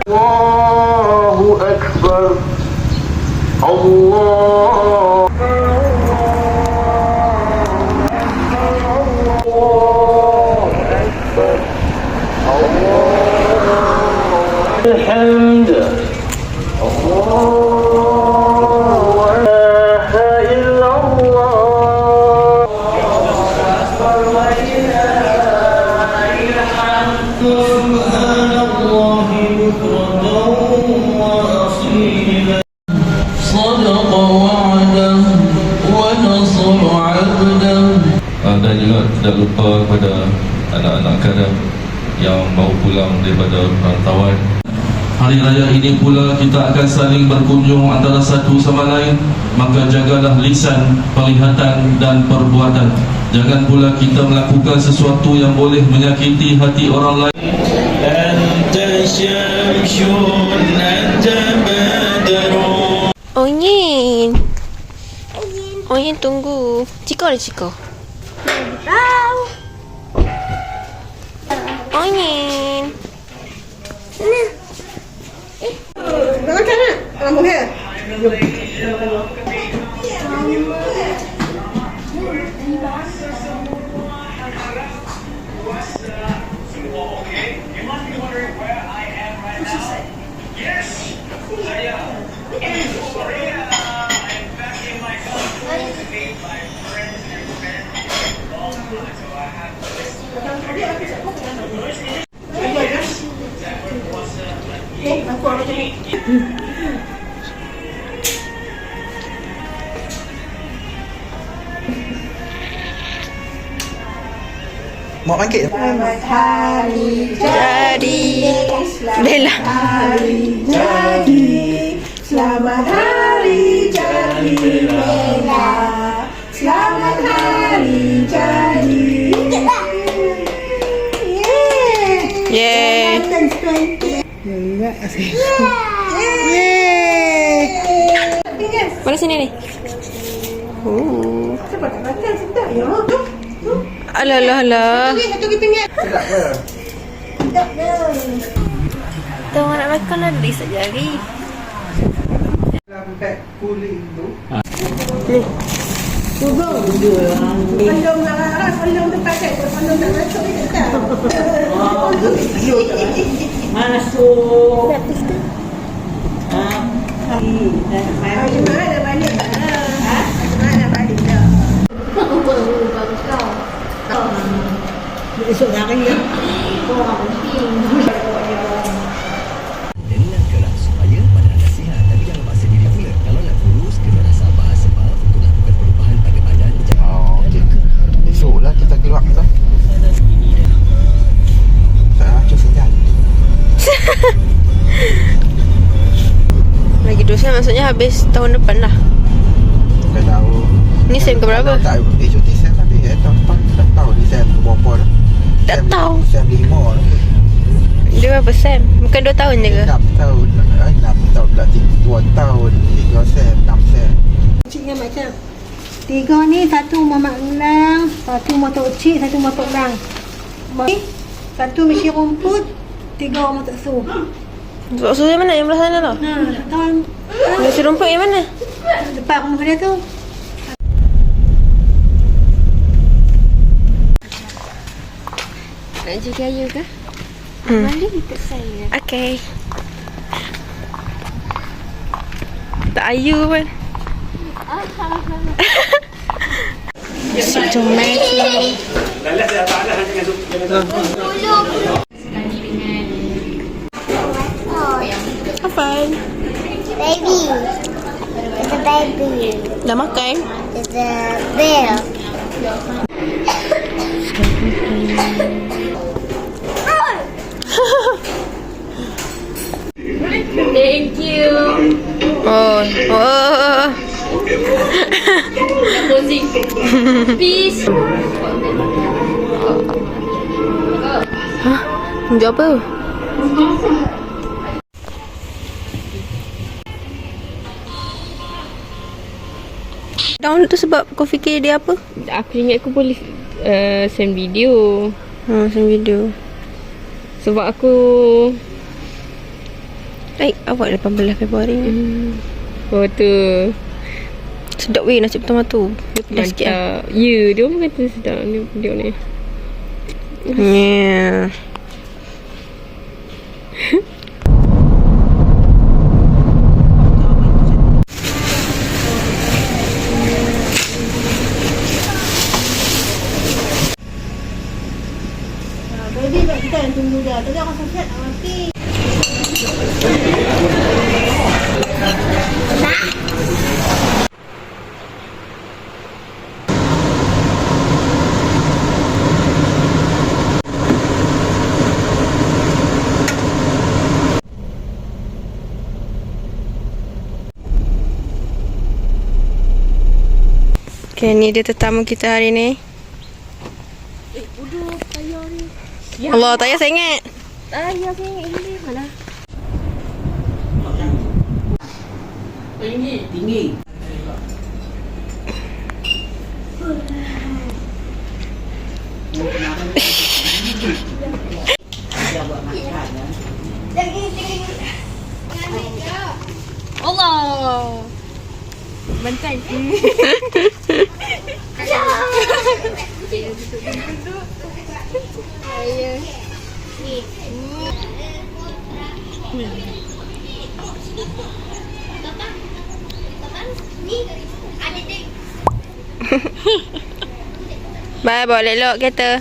Allahu Akbar. Allah. الحمد الله لا إله إلا الله أكبر ولله الحمد سبحان الله بكرة وأصيلا صدق وعده ونصر عبده. Dan juga tidak lupa kepada anak-anak kadang yang baru pulang daripada rantauan. Hari raya ini pula kita akan saling berkunjung antara satu sama lain. Maka jagalah lisan, penglihatan dan perbuatan. Jangan pula kita melakukan sesuatu yang boleh menyakiti hati orang lain. Onyin. Onyin tunggu. Ciko ada Ciko. Tahu. Onyin. Makan nak? Kamu ke? Mau bangkit? Selamat hari Jadi Bella. hari jadi. Selamat hari jadi Bella. Selamat hari jadi. Yeay. Mana sini ni? Cepat tak makan sedap ya. Alah alah alah. Satu kita ingat. Sedap ke? Sedap ke? Kita orang nak makan lah di sejari. Dalam beg cooling tu. Pandang nak arah, pandang terpakai. Pandang tak masuk ni tak. Masuk. Jemaah dah balik dah. Jemaah dah balik dah. Esok hari ya. Dengan keras supaya badan anda sihat tapi jangan paksa diri pula. Kalau nak kurus, kena sabar sebab untuk lakukan perubahan pada badan. Okey. Esoklah kita keluar kita. Saya cuba sekejap. Lagi 2 sen maksudnya habis tahun depan lah. Tak tahu. Ni sen ke berapa? Tak cuti sen tapi tahun depan tak tahu ni sen berapa dah. Tak tahu. Sen 5 dah. Dia berapa sen? Bukan 2 tahun je ke? 6 tahun. 6 tahun pula 2 tahun 3 sen 6 sen. Ciknya macam 3 ni, 1 Muhammad Lang, 1 motor cik, 1 motor Lang. 1 mesin rumput, 3 orang motor su. Sebab susu yang mana? Yang belah sana tu? Kawan Nasi rumput yang mana? depan rumah dia tu. Nak jaga ayu ke? Mandi ikut saya. Okay. Tak ayu pun. Si comel. Hafal. Baby. It's a baby. Dah makan? It's a bear. Thank you. Oh. Posing. Peace. Hah? Tunjuk apa? Download tu sebab kau fikir dia apa? Aku ingat aku boleh send video. Send video. Sebab aku awak 18 Februari. Oh tu Sedap weh nasi tomato. Dia pedas sikit lah. mantap. Ya, dia pun kata sedap ni video ni. Yeah. Baby kat kita yang tunggu dia. Tadi aku siap nak mati. Okay, ni dia tetamu kita hari ni. Allah, tak payah saya ingat. Ya, saya ingat ini mana? Tinggi. Allah. Bantai. Bye, bawa elok kereta.